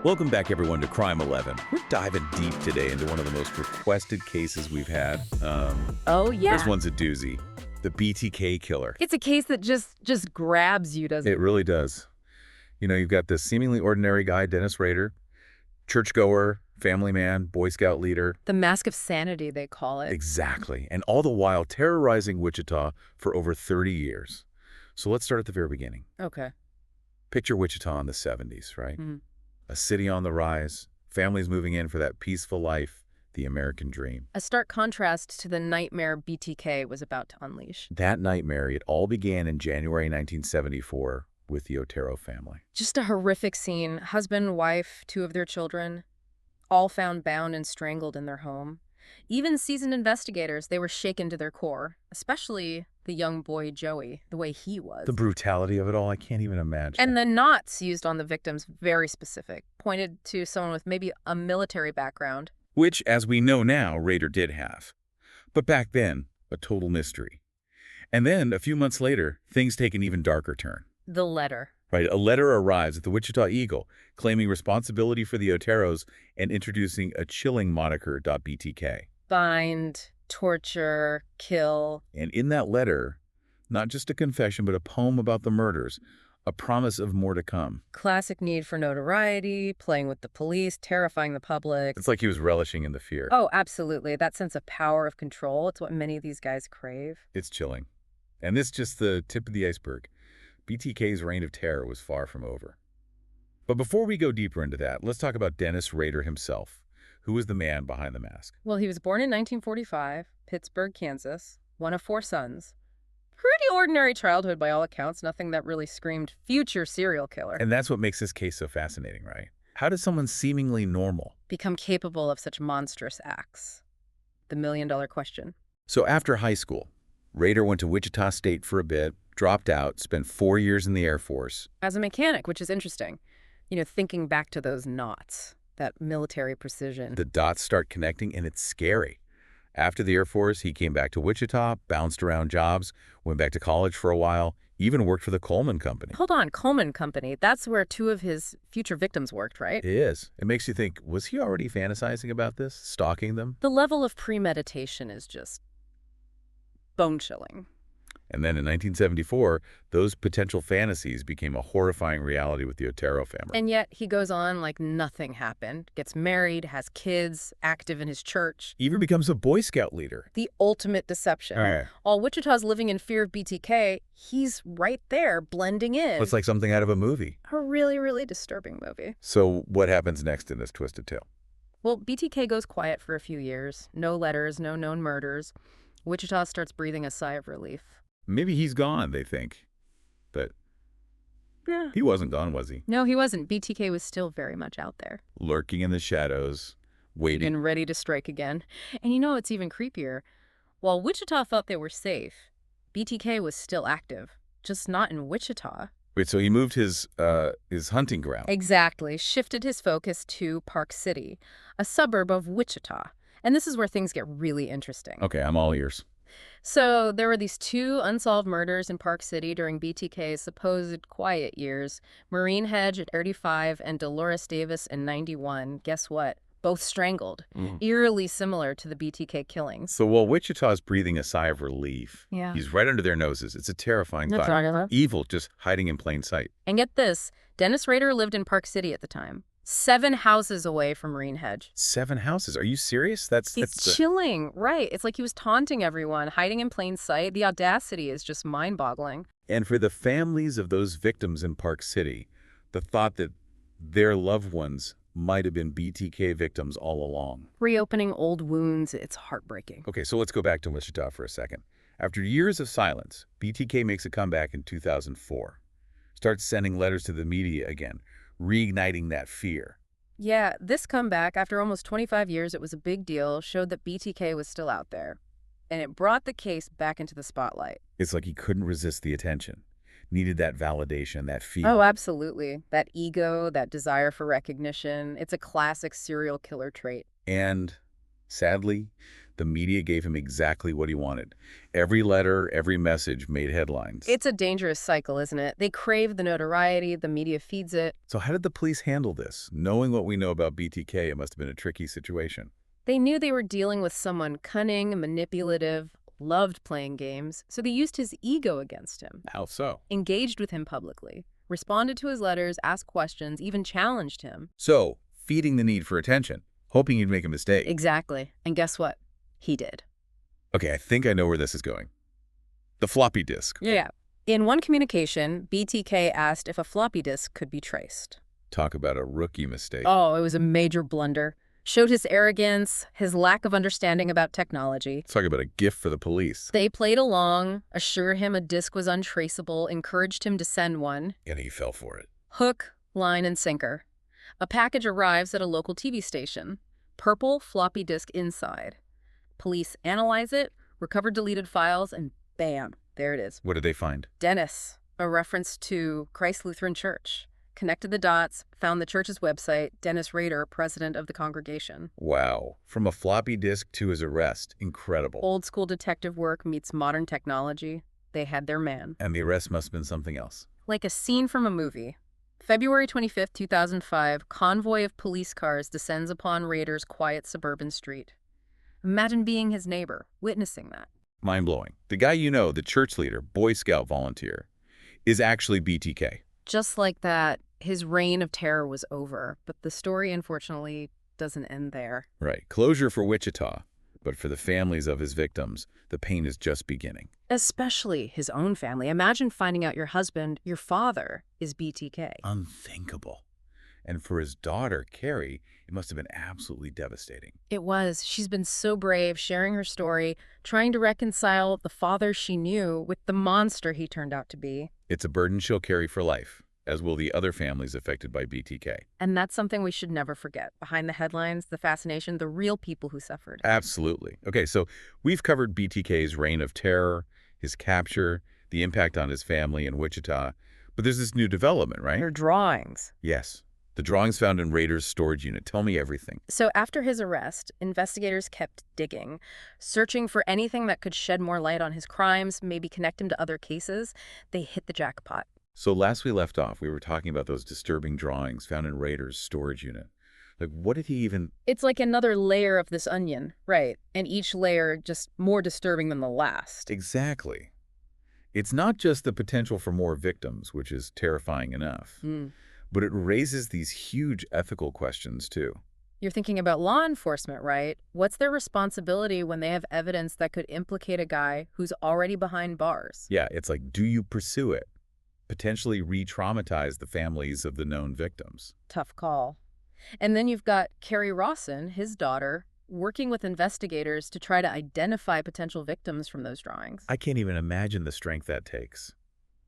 Welcome back, everyone, to Crime 11. We're diving deep today into one of the most requested cases we've had. Oh, yeah. This one's a doozy. The BTK Killer. It's a case that just grabs you, doesn't it? It really does. You know, you've got this seemingly ordinary guy, Dennis Rader, churchgoer, family man, Boy Scout leader. The mask of sanity, they call it. Exactly. And all the while terrorizing Wichita for over 30 years. So let's start at the very beginning. Okay. Picture Wichita in the 70s, right? Mm-hmm. A city on the rise, families moving in for that peaceful life, the American dream. A stark contrast to the nightmare BTK was about to unleash. That nightmare, it all began in January 1974 with the Otero family. Just a horrific scene. Husband, wife, two of their children, all found bound and strangled in their home. Even seasoned investigators, they were shaken to their core, especially the young boy Joey, the way he was. The brutality of it all, I can't even imagine. And the knots used on the victims, very specific, pointed to someone with maybe a military background. Which, as we know now, Rader did have. But back then, a total mystery. And then, a few months later, things take an even darker turn. The letter. Right, a letter arrives at the Wichita Eagle claiming responsibility for the Oteros and introducing a chilling moniker, .btk. Bind, torture, kill. And in that letter, not just a confession, but a poem about the murders, a promise of more to come. Classic need for notoriety, playing with the police, terrifying the public. It's like he was relishing in the fear. Oh, absolutely. That sense of power, of control, it's what many of these guys crave. It's chilling. And this is just the tip of the iceberg. BTK's reign of terror was far from over. But before we go deeper into that, let's talk about Dennis Rader himself, who was the man behind the mask. Well, he was born in 1945, Pittsburgh, Kansas, one of 4 sons. Pretty ordinary childhood by all accounts, nothing that really screamed future serial killer. And that's what makes this case so fascinating, right? How does someone seemingly normal become capable of such monstrous acts? The million-dollar question. So after high school, Rader went to Wichita State for a bit, dropped out, spent 4 years in the Air Force. As a mechanic, which is interesting. You know, thinking back to those knots, that military precision. The dots start connecting, and it's scary. After the Air Force, he came back to Wichita, bounced around jobs, went back to college for a while, even worked for the Coleman Company. Hold on, Coleman Company. That's where 2 of his future victims worked, right? It is. It makes you think, was he already fantasizing about this, stalking them? The level of premeditation is just bone-chilling. And then in 1974, those potential fantasies became a horrifying reality with the Otero family. And yet he goes on like nothing happened, gets married, has kids, active in his church. Even becomes a Boy Scout leader. The ultimate deception. All right. While Wichita's living in fear of BTK, he's right there blending in. It's like something out of a movie. A really, really disturbing movie. So what happens next in this twisted tale? Well, BTK goes quiet for a few years. No letters, no known murders. Wichita starts breathing a sigh of relief. Maybe he's gone, they think. But yeah, he wasn't gone, was he? No, he wasn't. BTK was still very much out there. Lurking in the shadows, waiting. And ready to strike again. And you know what's even creepier? While Wichita thought they were safe, BTK was still active, just not in Wichita. Wait, so he moved his hunting ground. Exactly. Shifted his focus to Park City, a suburb of Wichita. And this is where things get really interesting. Okay, I'm all ears. So there were these 2 unsolved murders in Park City during BTK's supposed quiet years. Maureen Hedge at 35 and Dolores Davis in 91. Guess what? Both strangled. Eerily similar to the BTK killings. So while Wichita's breathing a sigh of relief, yeah, he's right under their noses. It's a terrifying thought. Right. Evil just hiding in plain sight. And get this, Dennis Rader lived in Park City at the time. 7 houses away from Maureen Hedge. 7 houses? Are you serious? It's chilling, right? It's like he was taunting everyone, hiding in plain sight. The audacity is just mind-boggling. And for the families of those victims in Park City, the thought that their loved ones might have been BTK victims all along. Reopening old wounds, it's heartbreaking. Okay, so let's go back to Wichita for a second. After years of silence, BTK makes a comeback in 2004. Starts sending letters to the media again, reigniting that fear. Yeah, this comeback, after almost 25 years, it was a big deal, showed that BTK was still out there. And it brought the case back into the spotlight. It's like he couldn't resist the attention. Needed that validation, that fear. Oh, absolutely. That ego, that desire for recognition. It's a classic serial killer trait. And Sadly, the media gave him exactly what he wanted. Every letter, every message made headlines. It's a dangerous cycle, isn't it? They crave the notoriety, the media feeds it. So how did the police handle this? Knowing what we know about BTK, it must have been a tricky situation. They knew they were dealing with someone cunning, manipulative, loved playing games, so they used his ego against him, How so? engaged with him publicly, responded to his letters, asked questions, even challenged him. So, feeding the need for attention, hoping he'd make a mistake. Exactly. And guess what? He did. Okay, I think I know where this is going. The floppy disk. Yeah. In one communication, BTK asked if a floppy disk could be traced. Talk about a rookie mistake. Oh, it was a major blunder. Showed his arrogance, his lack of understanding about technology. Talk about a gift for the police. They played along, assured him a disk was untraceable, encouraged him to send one. And he fell for it. Hook, line, and sinker. A package arrives at a local TV station. Purple floppy disk inside. Police analyze it, recover deleted files, and bam, there it is. What did they find? Dennis, a reference to Christ Lutheran Church. Connected the dots, found the church's website, Dennis Rader, president of the congregation. Wow. From a floppy disk to his arrest. Incredible. Old school detective work meets modern technology. They had their man. And the arrest must have been something else. Like a scene from a movie. February 25th, 2005, convoy of police cars descends upon Rader's quiet suburban street. Imagine being his neighbor, witnessing that. Mind-blowing. The guy you know, the church leader, Boy Scout volunteer, is actually BTK. Just like that, his reign of terror was over, but the story, unfortunately, doesn't end there. Right. Closure for Wichita. But for the families of his victims, the pain is just beginning. Especially his own family. Imagine finding out your husband, your father, is BTK. Unthinkable. And for his daughter, Carrie, it must have been absolutely devastating. It was. She's been so brave, sharing her story, trying to reconcile the father she knew with the monster he turned out to be. It's a burden she'll carry for life, as will the other families affected by BTK. And that's something we should never forget. Behind the headlines, the fascination, the real people who suffered. Absolutely. Okay, so we've covered BTK's reign of terror, his capture, the impact on his family in Wichita. But there's this new development, right? Her drawings. Yes. The drawings found in Rader's storage unit. Tell me everything. So after his arrest, investigators kept digging, searching for anything that could shed more light on his crimes, maybe connect him to other cases. They hit the jackpot. So last we left off, we were talking about those disturbing drawings found in Rader's storage unit. Like, what did he even... It's like another layer of this onion, right? And each layer just more disturbing than the last. Exactly. It's not just the potential for more victims, which is terrifying enough, but it raises these huge ethical questions, too. You're thinking about law enforcement, right? What's their responsibility when they have evidence that could implicate a guy who's already behind bars? Yeah, it's like, do you pursue it? Potentially re-traumatize the families of the known victims. Tough call. And then you've got Carrie Rawson, his daughter, working with investigators to try to identify potential victims from those drawings. I can't even imagine the strength that takes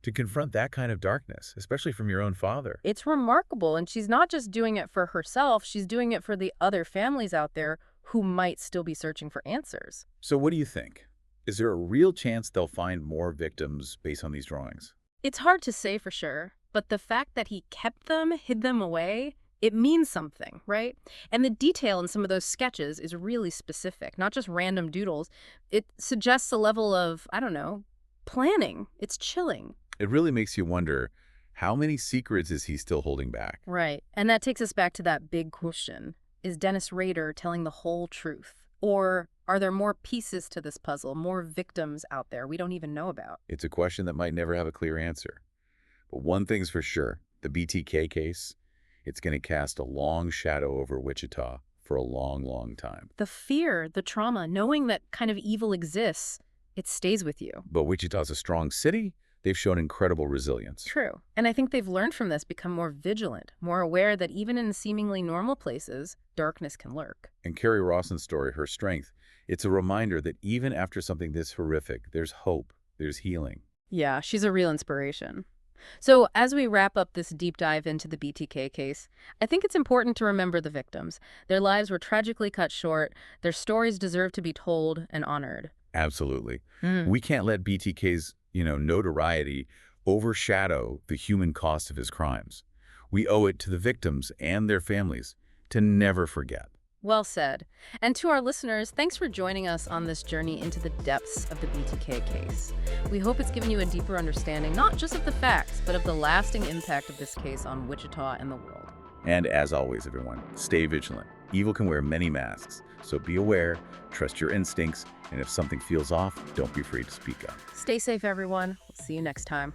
to confront that kind of darkness, especially from your own father. It's remarkable, and she's not just doing it for herself, she's doing it for the other families out there who might still be searching for answers. So what do you think? Is there a real chance they'll find more victims based on these drawings? It's hard to say for sure, but the fact that he kept them, hid them away, it means something, right? And the detail in some of those sketches is really specific, not just random doodles. It suggests a level of, I don't know, planning. It's chilling. It really makes you wonder, how many secrets is he still holding back? Right. And that takes us back to that big question. Is Dennis Rader telling the whole truth? Or are there more pieces to this puzzle, more victims out there we don't even know about? It's a question that might never have a clear answer. But one thing's for sure, the BTK case, it's going to cast a long shadow over Wichita for a long, long time. The fear, the trauma, knowing that kind of evil exists, it stays with you. But Wichita's a strong city. They've shown incredible resilience. True. And I think they've learned from this, become more vigilant, more aware that even in seemingly normal places, darkness can lurk. And Carrie Rawson's story, her strength, it's a reminder that even after something this horrific, there's hope, there's healing. Yeah, she's a real inspiration. So as we wrap up this deep dive into the BTK case, I think it's important to remember the victims. Their lives were tragically cut short. Their stories deserve to be told and honored. Absolutely. We can't let BTK's, notoriety overshadow the human cost of his crimes. We owe it to the victims and their families to never forget. Well said. And to our listeners, thanks for joining us on this journey into the depths of the BTK case. We hope it's given you a deeper understanding, not just of the facts, but of the lasting impact of this case on Wichita and the world. And as always, everyone, stay vigilant. Evil can wear many masks, so be aware, trust your instincts, and if something feels off, don't be afraid to speak up. Stay safe, everyone. We'll see you next time.